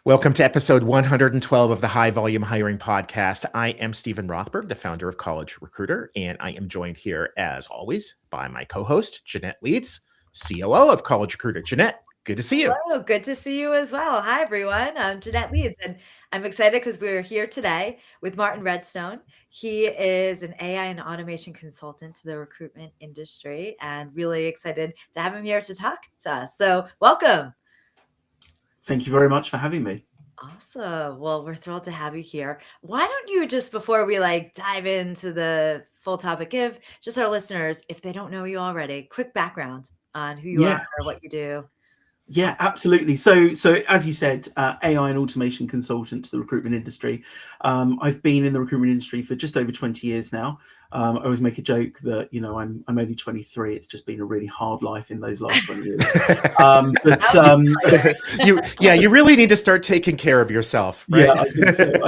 Welcome to episode 112 of the High Volume Hiring Podcast. I am Stephen Rothberg, the founder of College Recruiter, and I am joined here, as always, by my co-host, Jeanette Leeds, COO of College Recruiter. Jeanette, good to see you. Hello, good to see you as well. Hi, everyone. I'm Jeanette Leeds, and I'm excited because we're here today with Martyn Redstone. He is an AI and automation consultant to the recruitment industry, and really excited to have him here to talk to us. So, welcome. Thank you very much for having me. Awesome. Well, we're thrilled to have you here. Why don't you just before we dive into the full topic, give just our listeners, if they don't know you already, quick background on who you are, what you do. Yeah, absolutely. So as you said, AI and automation consultant to the recruitment industry. I've been in the recruitment industry for just over 20 years now. I always make a joke that, I'm only 23. It's just been a really hard life in those last 20 years. You really need to start taking care of yourself, right? Yeah, I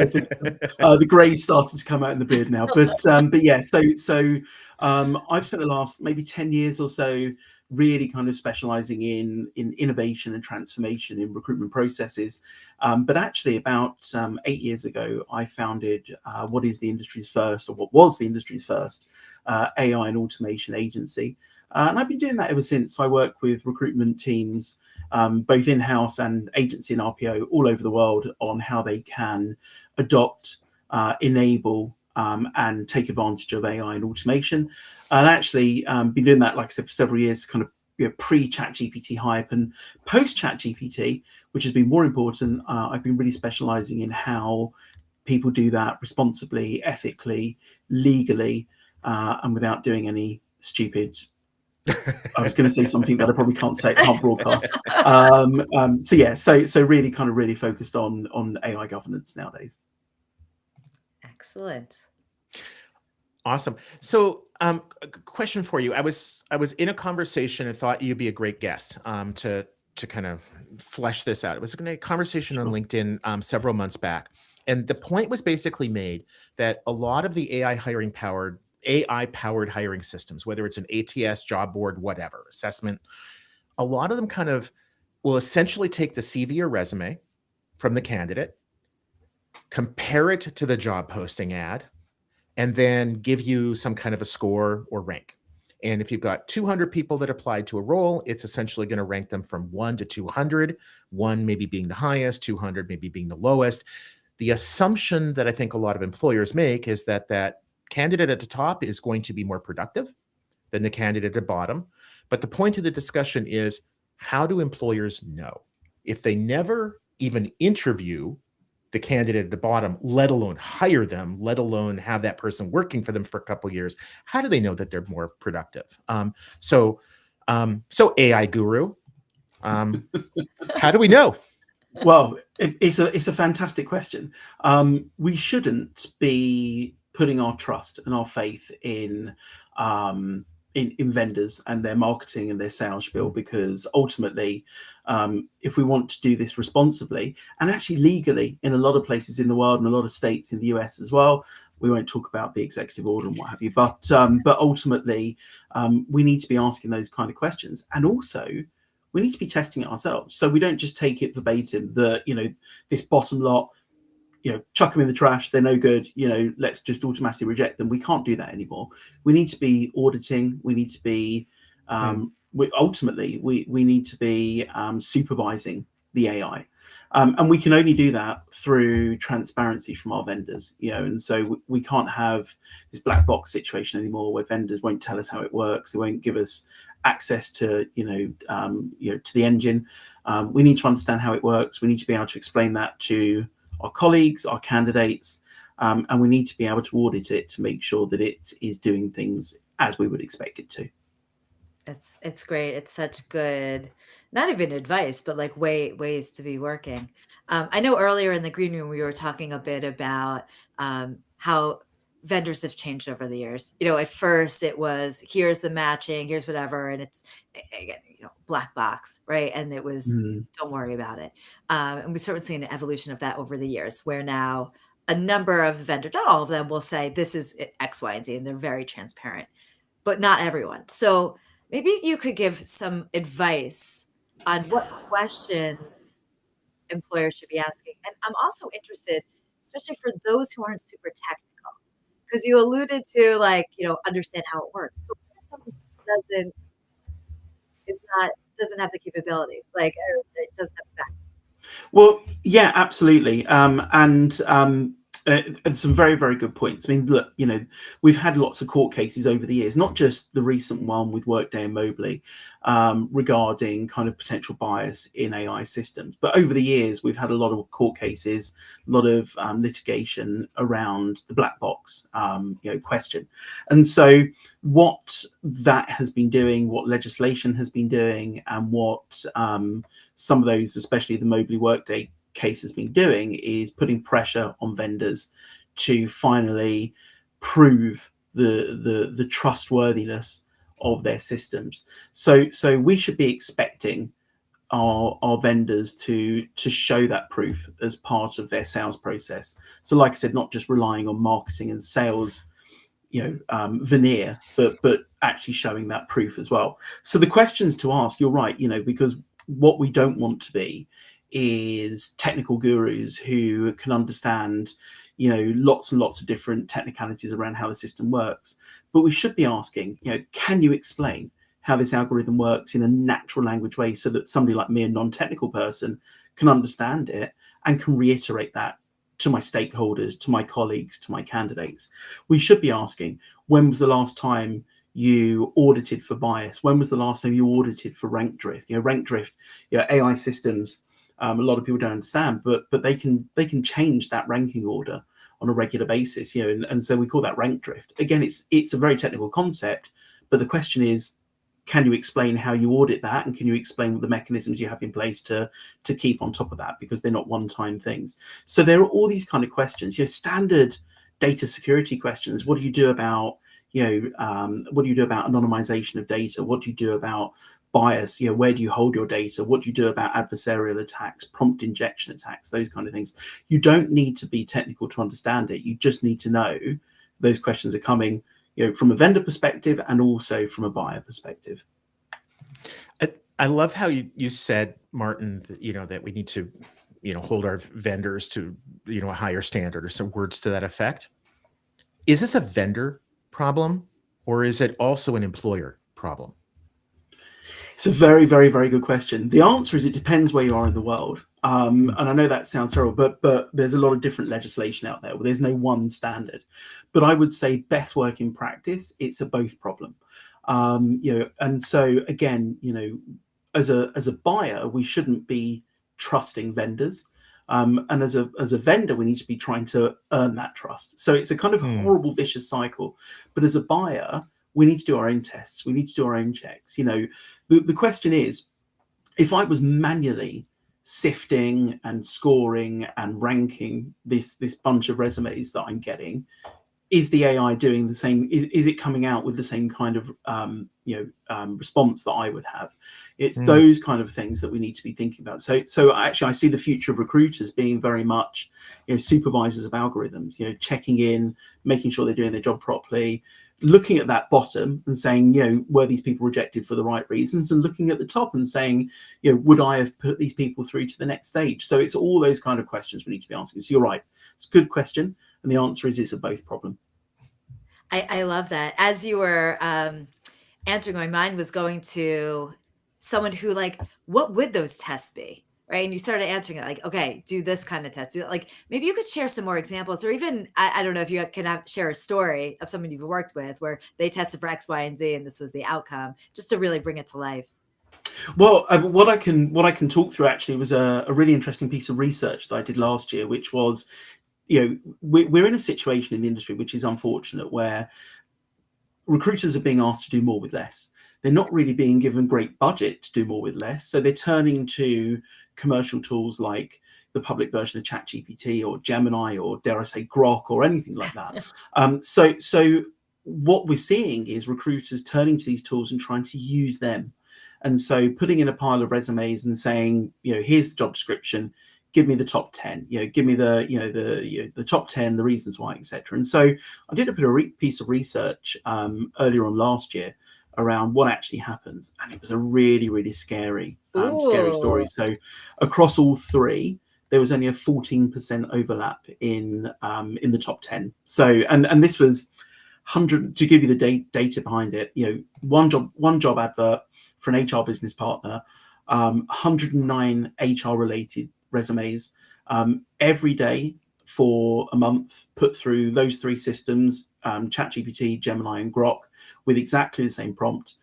think so. The grey started to come out in the beard now. But yeah, so I've spent the last maybe 10 years or so really kind of specializing in innovation and transformation in recruitment processes. But actually about 8 years ago, I founded what is the industry's first, or what was the industry's first AI and automation agency. And I've been doing that ever since. I work with recruitment teams, both in-house and agency and RPO all over the world, on how they can adopt, enable, and take advantage of AI and automation. And actually been doing that, like I said, for several years, kind of pre-ChatGPT hype and post-ChatGPT, which has been more important. I've been really specializing in how people do that responsibly, ethically, legally, and without doing any stupid... I was going to say something that I probably can't broadcast. So really focused on AI governance nowadays. Excellent. Awesome. So, question for you. I was in a conversation and thought you'd be a great guest to kind of flesh this out. It was a conversation on LinkedIn several months back, and the point was basically made that a lot of the AI powered hiring systems, whether it's an ATS, job board, whatever, assessment, a lot of them kind of will essentially take the CV or resume from the candidate, compare it to the job posting ad, and then give you some kind of a score or rank. And if you've got 200 people that applied to a role, it's essentially going to rank them from 1 to 200, 1 maybe being the highest, 200 maybe being the lowest. The assumption that I think a lot of employers make is that that candidate at the top is going to be more productive than the candidate at the bottom. But the point of the discussion is, how do employers know? If they never even interview the candidate at the bottom, let alone hire them, let alone have that person working for them for a couple of years, how do they know that they're more productive? So AI guru, how do we know? Well, it's a fantastic question. We shouldn't be putting our trust and our faith in vendors and their marketing and their sales spiel, because ultimately, if we want to do this responsibly and actually legally in a lot of places in the world and a lot of states in the US as well, we won't talk about the executive order and what have you, but ultimately, we need to be asking those kind of questions. And also, we need to be testing it ourselves. So we don't just take it verbatim that, this bottom lot, chuck them in the trash, they're no good, let's just automatically reject them. We can't do that anymore. We need to be auditing. We need to be, ultimately, we need to be supervising the AI. And we can only do that through transparency from our vendors, and so we can't have this black box situation anymore where vendors won't tell us how it works. They won't give us access to, to the engine. We need to understand how it works. We need to be able to explain that to our colleagues, our candidates, and we need to be able to audit it to make sure that it is doing things as we would expect it to. It's great. It's such good, not even advice, but ways to be working. I know earlier in the green room we were talking a bit about how vendors have changed over the years. At first it was, here's the matching, here's whatever, and it's again, black box, right? And it was, don't worry about it. And we've certainly seen an evolution of that over the years, where now a number of vendors, not all of them, will say this is X, Y, and Z, and they're very transparent, but not everyone. So maybe you could give some advice on what questions employers should be asking. And I'm also interested, especially for those who aren't super technical, because you alluded to like, understand how it works. But what if someone doesn't doesn't have the capability, like it doesn't have the back? Well, yeah, absolutely. And some very, very good points. I mean, look, we've had lots of court cases over the years, not just the recent one with Workday and Mobley, regarding kind of potential bias in AI systems. But over the years, we've had a lot of court cases, a lot of litigation around the black box, question. And so what that has been doing, what legislation has been doing, and what some of those, especially the Mobley Workday case, has been doing is putting pressure on vendors to finally prove the trustworthiness of their systems. So we should be expecting our vendors to show that proof as part of their sales process. So like I said, not just relying on marketing and sales veneer, but actually showing that proof as well. So the questions to ask, you're right, because what we don't want to be is technical gurus who can understand lots and lots of different technicalities around how the system works. But we should be asking, can you explain how this algorithm works in a natural language way so that somebody like me, a non-technical person, can understand it and can reiterate that to my stakeholders, to my colleagues, to my candidates? We should be asking, when was the last time you audited for bias? When was the last time you audited for rank drift? Rank drift, AI systems, a lot of people don't understand, but they can change that ranking order on a regular basis, and so we call that rank drift. Again, it's a very technical concept, but the question is, can you explain how you audit that, and can you explain the mechanisms you have in place to keep on top of that, because they're not one-time things. So there are all these kind of questions, standard data security questions. What do you do about anonymization of data? What do you do about bias? Where do you hold your data? What do you do about adversarial attacks, prompt injection attacks, those kind of things? You don't need to be technical to understand it. You just need to know those questions are coming, from a vendor perspective and also from a buyer perspective. I love how you said, Martyn, that we need to, hold our vendors to, a higher standard, or some words to that effect. Is this a vendor problem, or is it also an employer problem? It's a very, very, very good question. The answer is it depends where you are in the world. And I know that sounds terrible, but there's a lot of different legislation out there. There's no one standard. But I would say best working practice, it's a both problem. And so again, as a buyer, we shouldn't be trusting vendors. And as a vendor, we need to be trying to earn that trust. So it's a kind of horrible, vicious cycle. But as a buyer, we need to do our own tests. We need to do our own checks. The question is, if I was manually sifting and scoring and ranking this bunch of resumes that I'm getting, is the AI doing the same? Is it coming out with the same kind of response that I would have? It's those kind of things that we need to be thinking about. So actually, I see the future of recruiters being very much supervisors of algorithms. Checking in, making sure they're doing their job properly, looking at that bottom and saying, were these people rejected for the right reasons, and looking at the top and saying, would I have put these people through to the next stage? So it's all those kind of questions we need to be asking. So you're right, it's a good question, and the answer is it's a both problem. I love that. As you were answering, my mind was going to someone who, like, what would those tests be? Right. And you started answering it like, okay, do this kind of test. Like, maybe you could share some more examples, or even, I don't know if you can share a story of someone you've worked with where they tested for X, Y, and Z, and this was the outcome, just to really bring it to life. Well, what I can talk through actually was a really interesting piece of research that I did last year, which was, we're in a situation in the industry which is unfortunate, where recruiters are being asked to do more with less. They're not really being given great budget to do more with less. So they're turning to commercial tools like the public version of ChatGPT or Gemini, or dare I say Grok, or anything like that. So what we're seeing is recruiters turning to these tools and trying to use them. And so putting in a pile of resumes and saying, here's the job description, give me the top 10, give me the top 10, the reasons why, etc. And so I did a piece of research earlier on last year around what actually happens, and it was a really, really scary story. So across all three, there was only a 14% overlap in the top 10. So, and this was 100, to give you the data behind it, one job advert for an HR business partner, 109 HR related resumes every day for a month, put through those three systems, ChatGPT, Gemini, and Grok, with exactly the same prompt.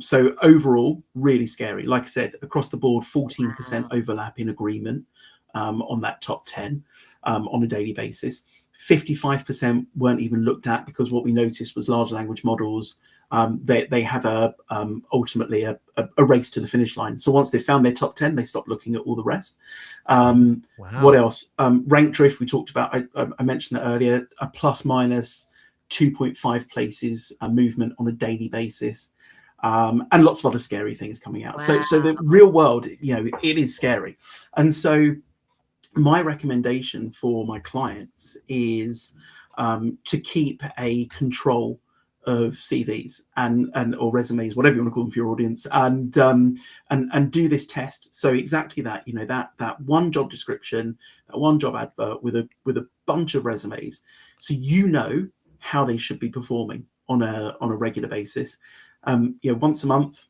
So overall, really scary. Like I said, across the board, 14% overlap in agreement on that top 10 on a daily basis. 55% weren't even looked at, because what we noticed was large language models, they have ultimately a race to the finish line. So once they found their top 10, they stopped looking at all the rest. What else? Rank drift, we talked about. I mentioned that earlier. A plus minus 2.5 places movement on a daily basis. And lots of other scary things coming out. Wow. So the real world, it is scary. And so my recommendation for my clients is to keep a control of CVs and or resumes, whatever you want to call them for your audience, and do this test. So exactly that, that one job description, that one job advert with a bunch of resumes, so how they should be performing on a regular basis. Once a month,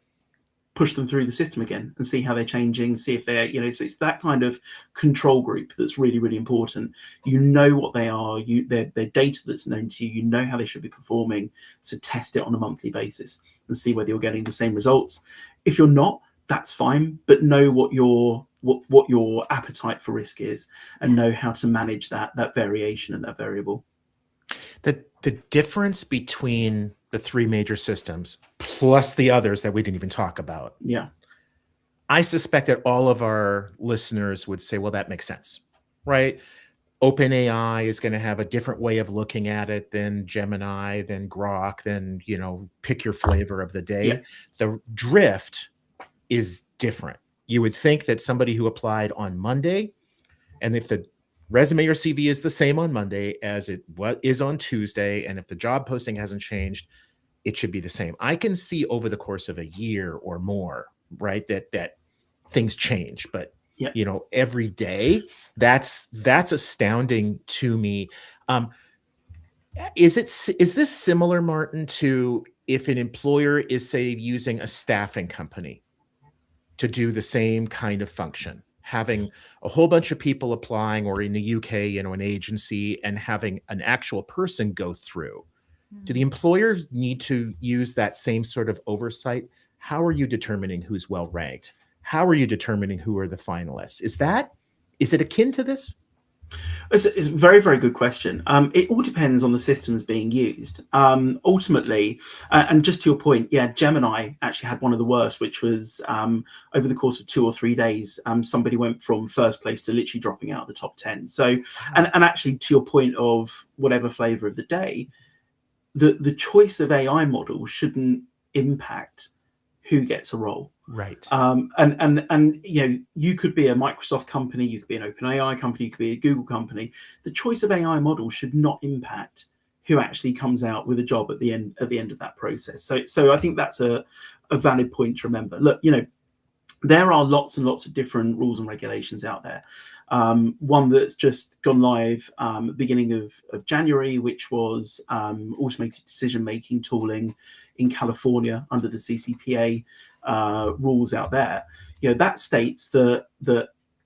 push them through the system again and see how they're changing, see if they're, so it's that kind of control group that's really, really important. What they are, their data that's known to you, how they should be performing. So test it on a monthly basis and see whether you're getting the same results. If you're not, that's fine, but know what your appetite for risk is, and know how to manage that variation and that variable. The difference between the three major systems plus the others that we didn't even talk about. Yeah. I suspect that all of our listeners would say, well, that makes sense, right? OpenAI is going to have a different way of looking at it than Gemini, than Grok, than, pick your flavor of the day. Yeah. The drift is different. You would think that somebody who applied on Monday, and if the resume or CV is the same on Monday as it is on Tuesday, and if the job posting hasn't changed, it should be the same. I can see over the course of a year or more, right, that things change, but every day, that's astounding to me. Is this similar, Martyn, to if an employer is, say, using a staffing company to do the same kind of function, having a whole bunch of people applying, or in the UK, an agency, and having an actual person go through? Do the employers need to use that same sort of oversight? How are you determining who's well ranked? How are you determining who are the finalists? Is it akin to this? It's a very, very good question. It all depends on the systems being used. Ultimately, and just to your point, Gemini actually had one of the worst, which was over the course of 2 or 3 days, somebody went from first place to literally dropping out of the top 10. So, and actually, to your point of whatever flavor of the day, the choice of AI model shouldn't impact who gets a role. Right. And you could be a Microsoft company, you could be an OpenAI company, you could be a Google company. The choice of AI model should not impact who actually comes out with a job at the end of that process. So I think that's a valid point to remember. Look, there are lots and lots of different rules and regulations out there. One that's just gone live beginning of January, which was automated decision-making tooling in California under the CCPA rules out there. That states that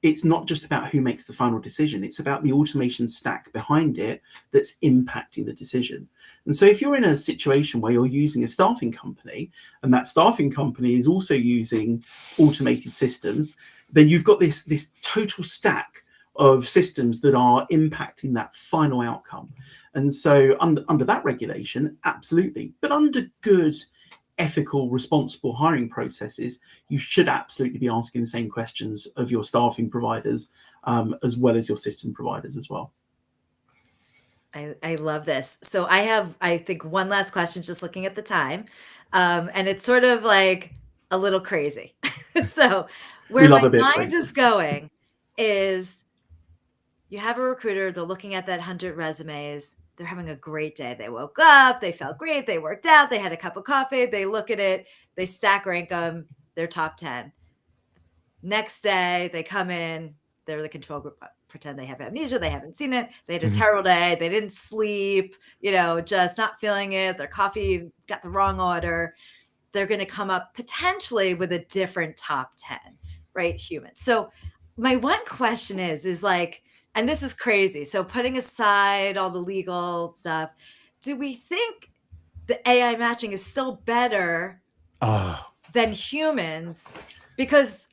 it's not just about who makes the final decision, it's about the automation stack behind it that's impacting the decision. And so if you're in a situation where you're using a staffing company, and that staffing company is also using automated systems, then you've got this total stack of systems that are impacting that final outcome. And so under that regulation, absolutely. But under good, ethical, responsible hiring processes, you should absolutely be asking the same questions of your staffing providers, as well as your system providers as well. I love this. So I have, I think, one last question, just looking at the time. And it's sort of like a little crazy. So where my mind is going is, you have a recruiter, they're looking at that 100 resumes, they're having a great day. They woke up, they felt great, they worked out, they had a cup of coffee, they look at it, they stack rank them, they're top 10. Next day, they come in, they're the control group, pretend they have amnesia, they haven't seen it, they had a Mhm. terrible day, they didn't sleep, just not feeling it, their coffee got the wrong order. They're going to come up potentially with a different top 10, right? Humans. So my one question is like, and this is crazy. So putting aside all the legal stuff, do we think the AI matching is still better Oh, than humans? Because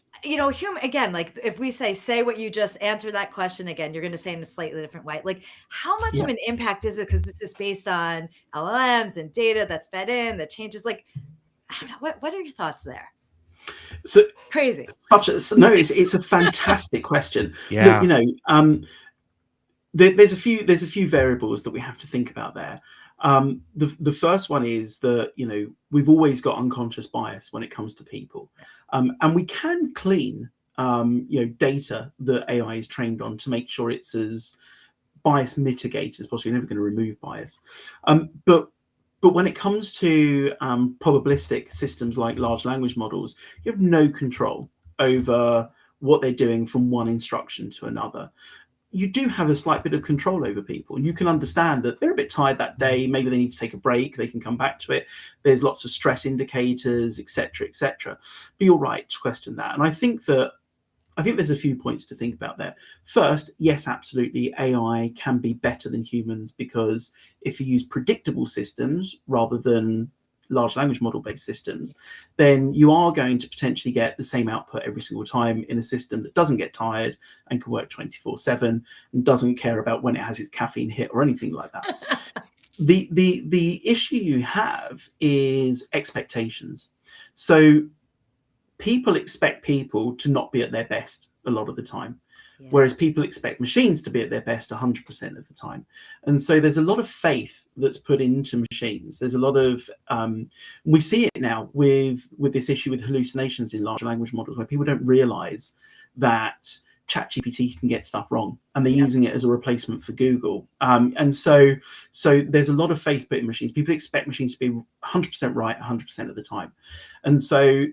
again, like if we say what you just answered that question again, you're going to say in a slightly different way. Like, how much Yeah. of an impact is it? Because this is based on LLMs and data that's fed in that changes. Like, I don't know. What are your thoughts there? So Crazy. it's a fantastic question. yeah. Look, there's a few variables that we have to think about there. The first one is that we've always got unconscious bias when it comes to people, and we can clean data that AI is trained on to make sure it's as bias mitigated as possible. You're never going to remove bias, but when it comes to probabilistic systems like large language models, you have no control over what they're doing from one instruction to another. You do have a slight bit of control over people. You can understand that they're a bit tired that day. Maybe they need to take a break. They can come back to it. There's lots of stress indicators, etc., etc. But you're right to question that. And I think there's a few points to think about there. First, yes, absolutely, AI can be better than humans, because if you use predictable systems rather than large language model based systems, then you are going to potentially get the same output every single time in a system that doesn't get tired and can work 24/7 and doesn't care about when it has its caffeine hit or anything like that. The issue you have is expectations. So people expect people to not be at their best a lot of the time, whereas people expect machines to be at their best 100% of the time. And so there's a lot of faith that's put into machines. There's a lot of we see it now with this issue with hallucinations in large language models, where people don't realize that ChatGPT can get stuff wrong, and they're using it as a replacement for Google. And so there's a lot of faith put in machines. People expect machines to be 100% right 100% of the time. And so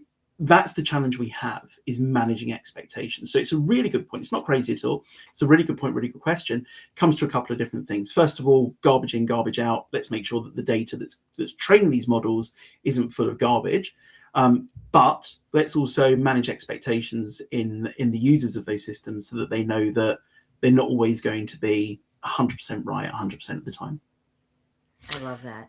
that's the challenge we have, is managing expectations. So it's a really good point. It's not crazy at all. It's a really good point, really good question. Comes to a couple of different things. First of all, garbage in, garbage out. Let's make sure that the data that's training these models isn't full of garbage. But let's also manage expectations in the users of those systems, so that they know that they're not always going to be 100% right 100% of the time. I love that.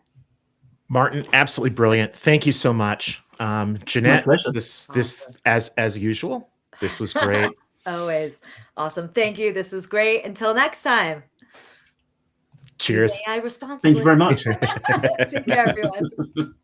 Martyn, absolutely brilliant. Thank you so much. Jeanette, My pleasure. this Awesome. as usual, this was great. Always awesome. Thank you. This is great. Until next time. Cheers. Use AI responsibly. Thank you very much. Take care, everyone.